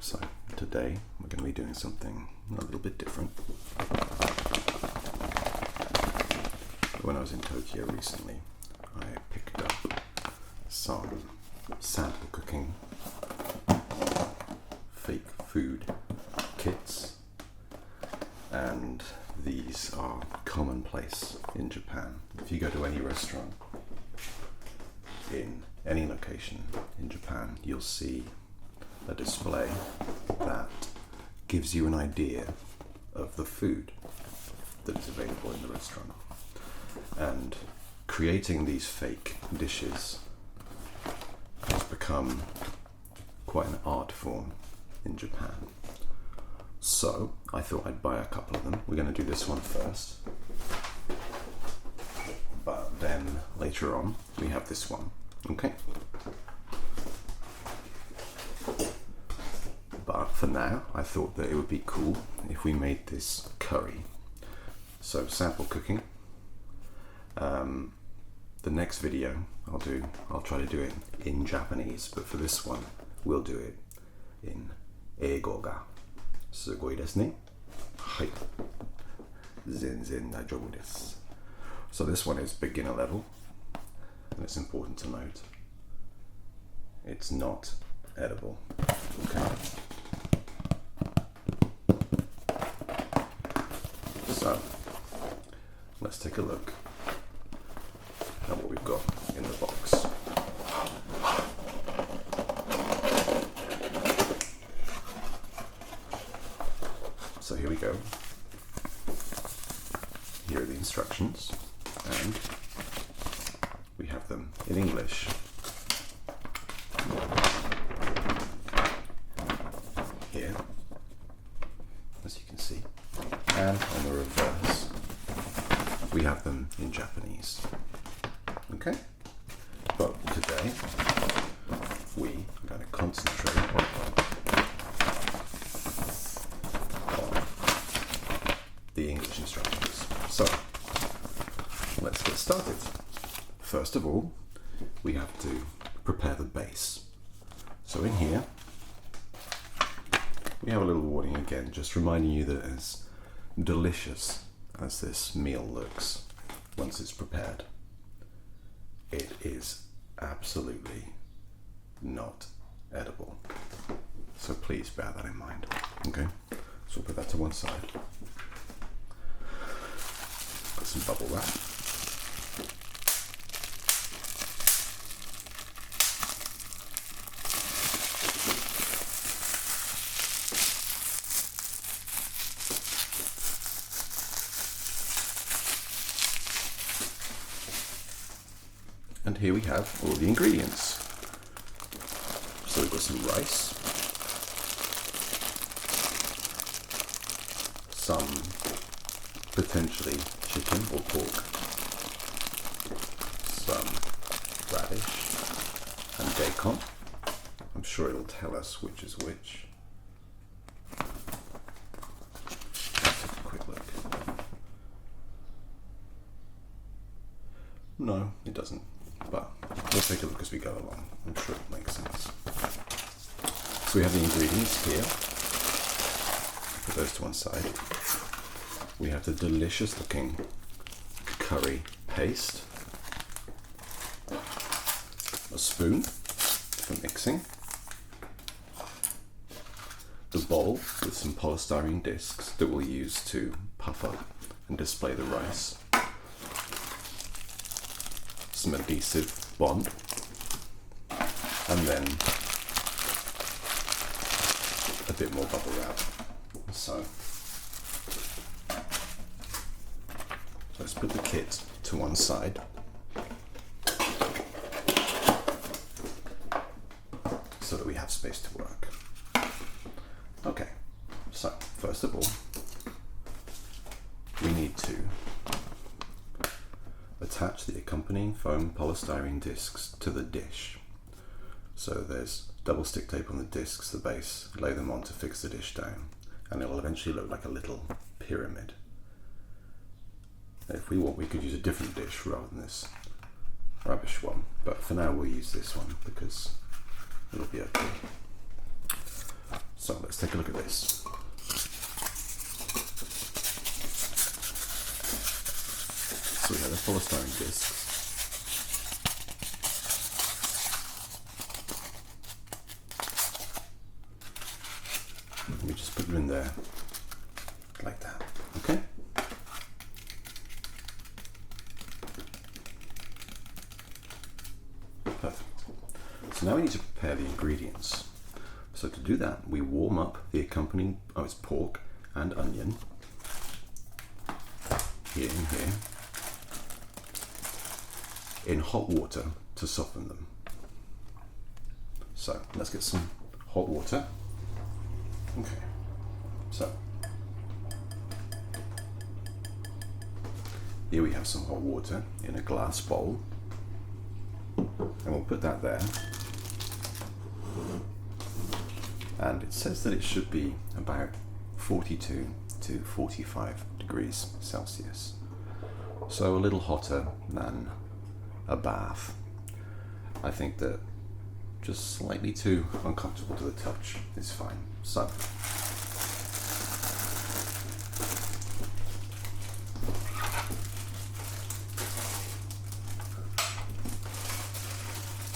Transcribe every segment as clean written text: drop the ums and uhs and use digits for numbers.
So today we're going to be doing something a little bit different. When I was in Tokyo recently, I picked up some sample cooking fake food kits, and these are commonplace in Japan. If you go to any restaurant in any location in Japan, you'll see a display that gives you an idea of the food that is available in the restaurant. And creating these fake dishes has become quite an art form in Japan. So I thought I'd buy a couple of them. We're going to do this one first, but then later on we have this one. Okay? But for now, I thought that it would be cool if we made this curry. So sample cooking. The next video I'll try to do it in Japanese, but for this one we'll do it in Eigo ga sugoi desu ne. Hai. Zenzen daijoubu desu. So this one is beginner level, and it's important to note it's not edible. Okay. So let's take a look at what we've got in the box. So here we go. Here are the instructions, and we have them in English. Here, as you can see, and on the reverse we have them in Japanese. Okay, but today we are going to concentrate on the English instructions. So let's get started. First of all, we have to prepare the base. So in here we have a little warning again, just reminding you that as delicious as this meal looks once it's prepared, it is absolutely not edible. So please bear that in mind. Okay, so we'll put that to one side. Put some bubble wrap. And here we have all the ingredients. So we've got some rice, some potentially chicken or pork, some radish and bacon. I'm sure it'll tell us which is which. Let's take a quick look. No, it doesn't. But we'll take a look as we go along. I'm sure it makes sense. So we have the ingredients here. Put those to one side. We have the delicious looking curry paste. A spoon for mixing. The bowl with some polystyrene discs that we'll use to puff up and display the rice. Some adhesive bond, and then a bit more bubble wrap. So let's put the kit to one side so that we have space to work. Okay, so first of all we need to attach the accompanying foam polystyrene discs to the dish. So there's double stick tape on the discs, the base, lay them on to fix the dish down, and it'll eventually look like a little pyramid. If we want, we could use a different dish rather than this rubbish one, but for now we'll use this one because it'll be okay. So let's take a look at this. So we have the polystyrene discs. We just put them in there like that, okay? Perfect. So now we need to prepare the ingredients. So to do that, we warm up the accompanying, it's pork and onion, here and here, in hot water to soften them. So let's get some hot water. Okay, so here we have some hot water in a glass bowl, and we'll put that there. And it says that it should be about 42 to 45 degrees Celsius. So a little hotter than a bath. I think that just slightly too uncomfortable to the touch is fine. So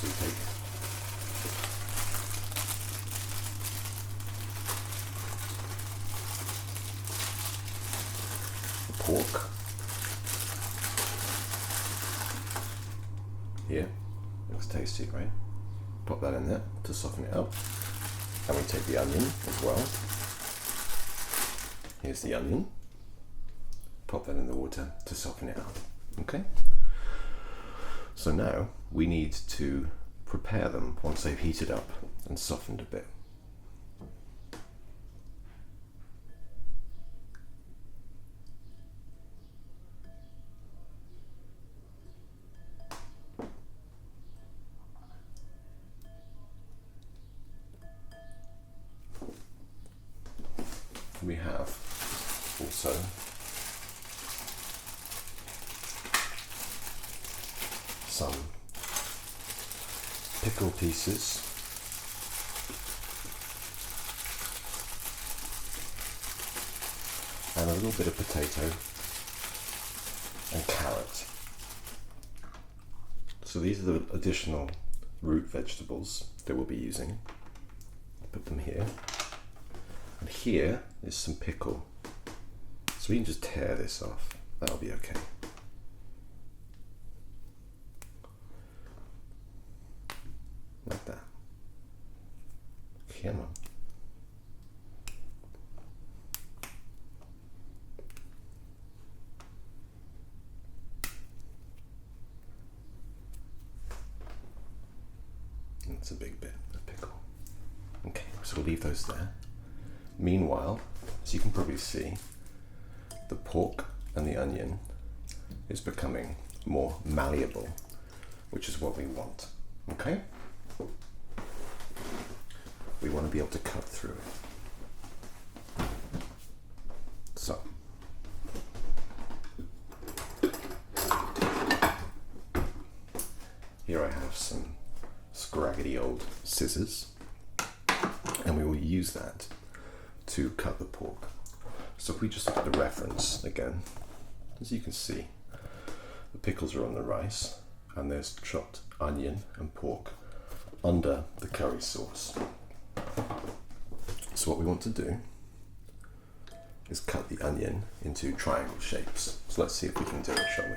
we take the pork here. Looks tasty, right? Pop that in there to soften it up. And we take the onion as well. Here's the onion. Pop that in the water to soften it up. Okay? So now we need to prepare them once they've heated up and softened a bit. We have also some pickle pieces, and a little bit of potato and carrot. So these are the additional root vegetables that we'll be using. Put them here. And here is some pickle. So we can just tear this off. That'll be okay. Like that. Come on. That's a big bit of pickle. Okay, so we'll leave those there. Meanwhile, as you can probably see, the pork and the onion is becoming more malleable, which is what we want, okay? We want to be able to cut through it. So, here I have some scraggly old scissors, and we will use that to cut the pork. So if we just look at the reference again, as you can see, the pickles are on the rice, and there's chopped onion and pork under the curry sauce. So what we want to do is cut the onion into triangle shapes. So let's see if we can do it, shall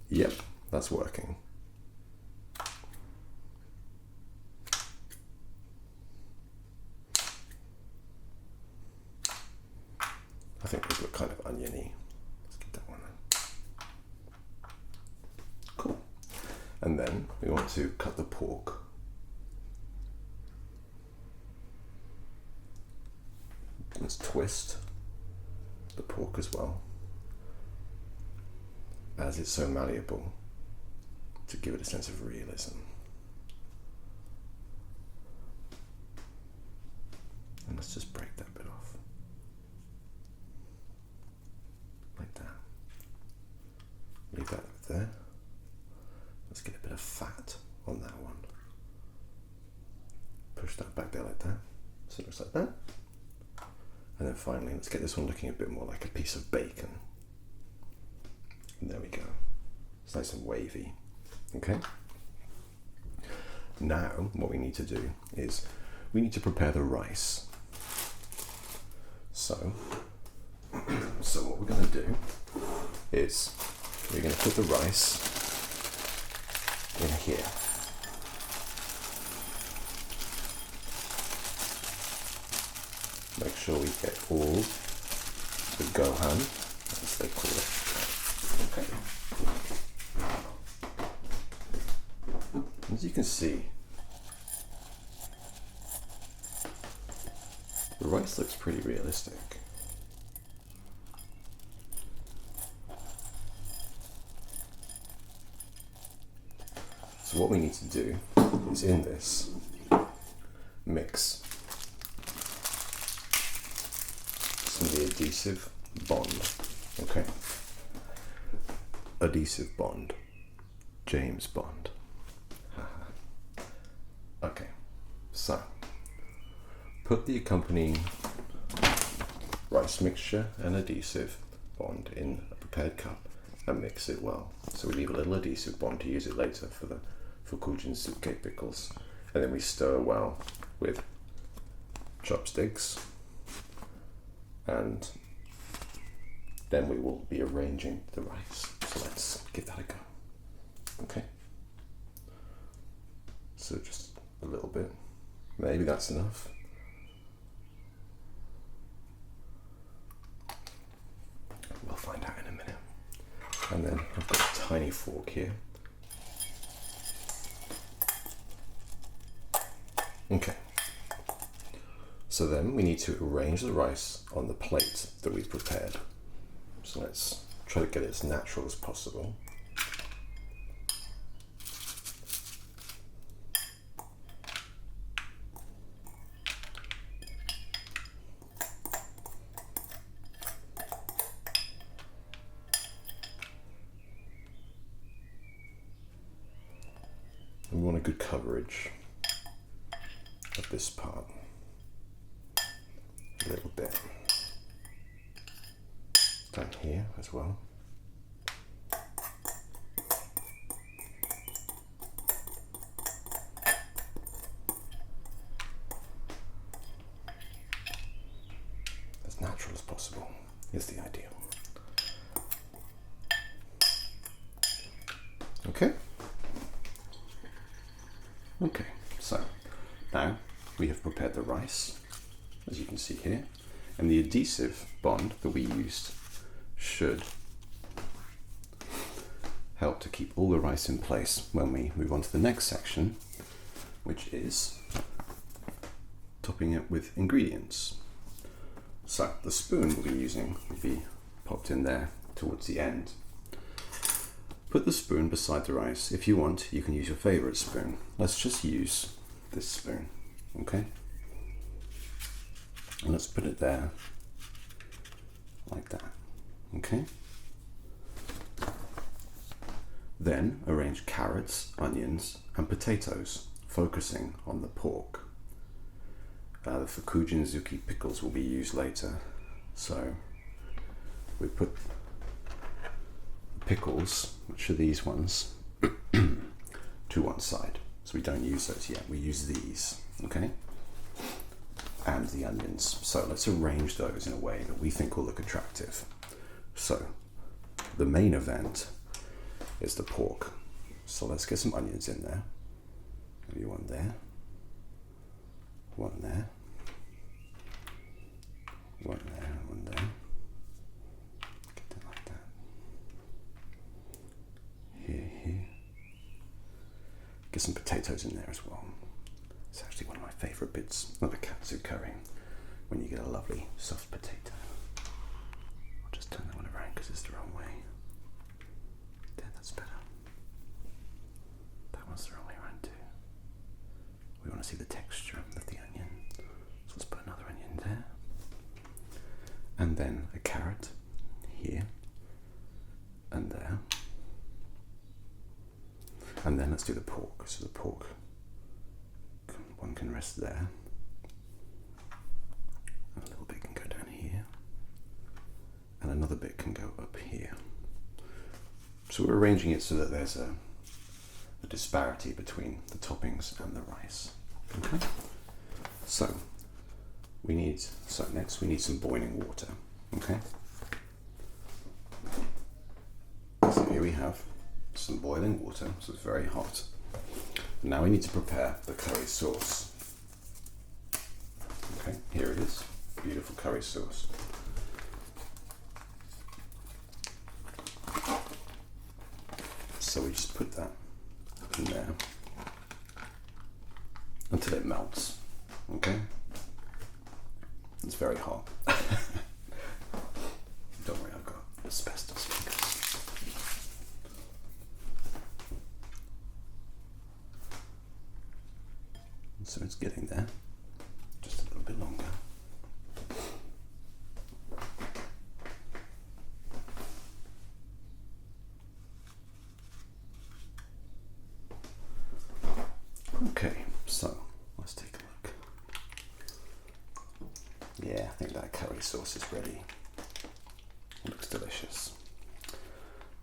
we? Yep, that's working. I think those look kind of oniony. Let's get that one in. Cool. And then we want to cut the pork. Let's twist the pork as well, as it's so malleable, to give it a sense of realism. And let's just break that bit off. Like that. Leave that over there. Let's get a bit of fat on that one. push that back there like that. So it looks like that. And then finally, let's get this one looking a bit more like a piece of bacon. And there we go. It's nice and wavy. Okay? Now, what we need to do is we need to prepare the rice. So what we're going to do is we're going to put the rice in here. Make sure we get all the gohan, as they call it. Okay. As you can see, the rice looks pretty realistic. So what we need to do is in this mix some of the adhesive bond. Okay. Adhesive bond. James Bond. Okay. So put the accompanying rice mixture and adhesive bond in a prepared cup and mix it well. So we leave a little adhesive bond to use it later for the fukujin suke pickles, and then we stir well with chopsticks, and then we will be arranging the rice. So let's give that a go. Okay. So just a little bit. Maybe that's enough. We'll find out in a minute. And then I've got a tiny fork here. Okay. So then we need to arrange the rice on the plate that we've prepared. So let's try to get it as natural as possible. And we want a good coverage of this part. A little bit down here as well. As natural as possible is the ideal. Okay? Okay, so now we have prepared the rice, as you can see here, and the adhesive bond that we used should help to keep all the rice in place when we move on to the next section, which is topping it with ingredients. So the spoon we'll be using will be popped in there towards the end. Put the spoon beside the rice. If you want, you can use your favorite spoon. Let's just use this spoon, okay? And let's put it there, like that, okay? Then arrange carrots, onions, and potatoes, focusing on the pork. The fukujin zuki pickles will be used later, so we put pickles, which are these ones, to one side. So we don't use those yet, we use these, okay? And the onions. So let's arrange those in a way that we think will look attractive. So the main event is the pork. So let's get some onions in there. Maybe one there, one there, one there, one there. Get that like that. Here, here. Get some potatoes in there as well. It's actually one of my favourite bits of a katsu curry, when you get a lovely soft potato. I'll just turn that one around because it's the wrong way. There, that's better. That one's the wrong way around too. We want to see the texture of the onion. So let's put another onion there. And then a carrot here and there. And then let's do the pork. So the pork, one can rest there. A little bit can go down here. And another bit can go up here. So we're arranging it so that there's a disparity between the toppings and the rice. Okay? So next we need some boiling water. Okay? So here we have some boiling water, so it's very hot. Now we need to prepare the curry sauce. Okay, here it is, beautiful curry sauce. So we just put that in there until it melts. Okay? It's very hot. Don't worry, I've got asbestos fingers. So it's getting there, just a little bit longer. Okay, so let's take a look. Yeah, I think that curry sauce is ready. It looks delicious.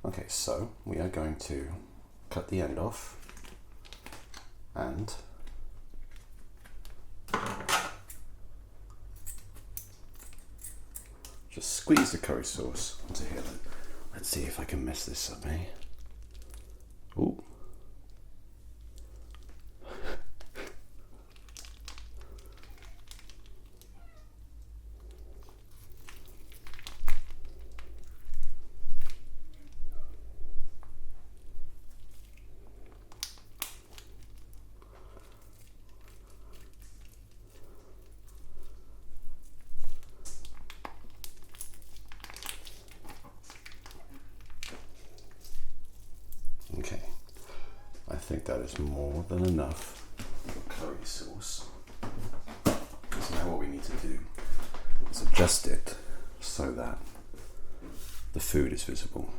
Okay, so we are going to cut the end off and just squeeze the curry sauce onto here. Let's see if I can mess this up, eh? Ooh. Okay, I think that is more than enough for curry sauce. So now what we need to do is adjust it so that the food is visible.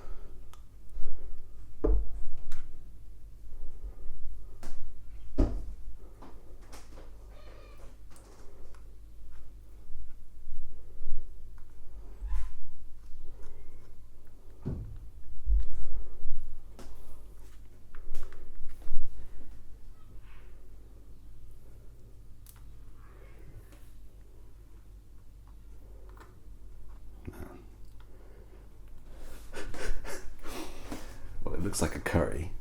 Well, it looks like a curry.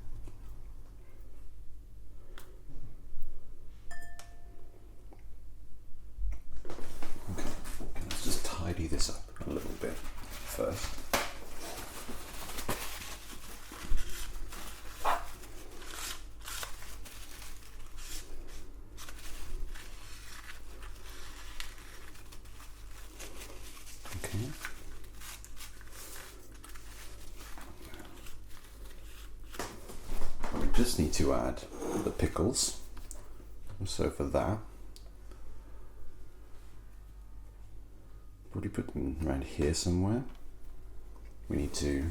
Okay, let's just tidy this up a little bit first. Okay. We just need to add the pickles. So for that, probably put them around here somewhere. We need to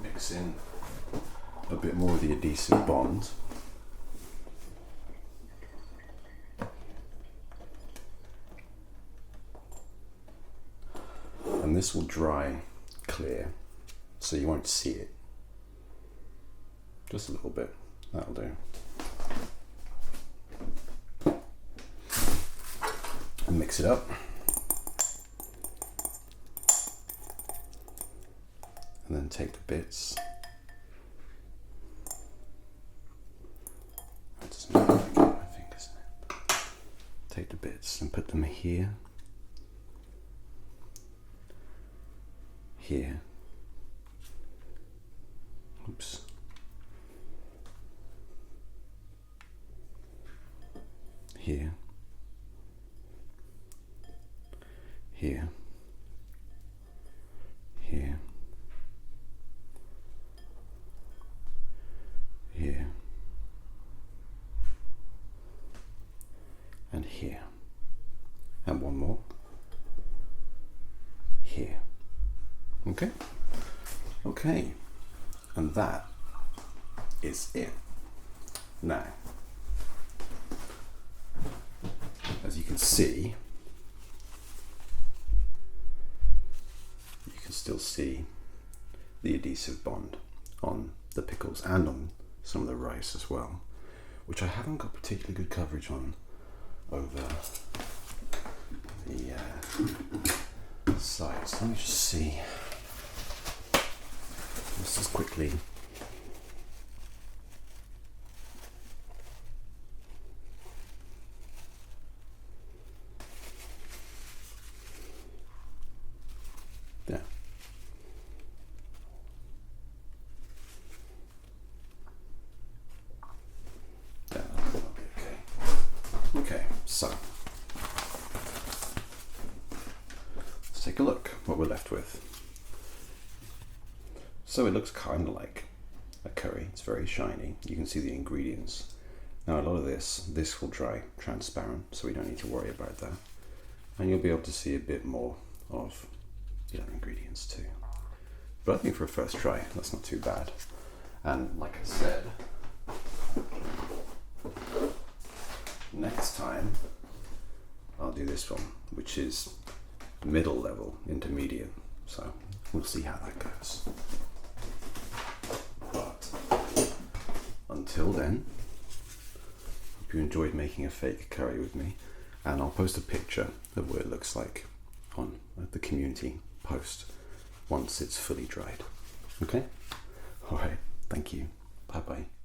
mix in a bit more of the adhesive bond. And this will dry clear, so you won't see it. Just a little bit, that'll do. And mix it up. And then take the bits. That doesn't look like it, my fingers. Take the bits and put them here. Here. Oops. Here. Here. Here. Here. And here. And one more. Here. Okay. Okay. And that is it. Now, as you can see, you can still see the adhesive bond on the pickles and on some of the rice as well, which I haven't got particularly good coverage on over the sides. Let me just see. Let's just quickly. There. Yeah, that'll be okay. Okay, so let's take a look what we're left with. So it looks kind of like a curry. It's very shiny. You can see the ingredients. Now a lot of this will dry transparent, so we don't need to worry about that. And you'll be able to see a bit more of the other ingredients too. But I think for a first try, that's not too bad. And like I said, next time I'll do this one, which is middle level, intermediate. So we'll see how that goes. But until then, hope you enjoyed making a fake curry with me, and I'll post a picture of what it looks like on the community post once it's fully dried. Okay? Alright, thank you. Bye bye.